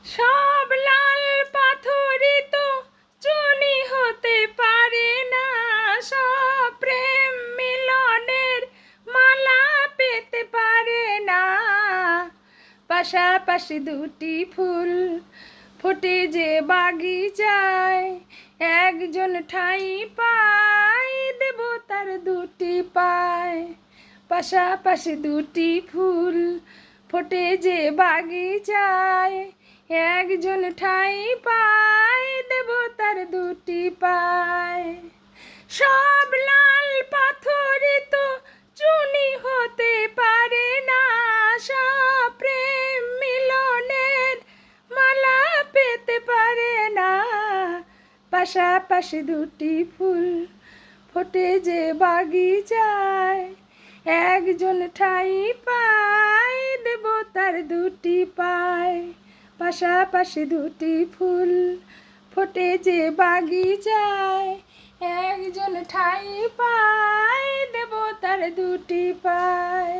সব লাল পাথরই তো চুনি হতে পারে না, সব প্রেম মিলনের মালা পেতে পারে না। পাশাপাশি দুটি ফুল ফোটে যে বাগিচায়, একজন ঠাঁই পায় দেব তার দুটি পায়। পাশাপাশি দুটি ফুল ফোটে যে বাগিচায়, একজন ঠাঁই পায় দেব তার দুটি পায়। সব লাল পাথরই তো চুনি হতে পারে না, সব প্রেম মিলনের মালা পেতে পারে না। পাশাপাশি দুটি ফুল ফোটে যে বাগিচায়, একজন ঠাঁই পায় দেব তার দুটি পায়। পাশাপাশি দুটি ফুল ফোটে যে বাগিচায়, একজন ঠাঁই পায় দেব তার দুটি পায়।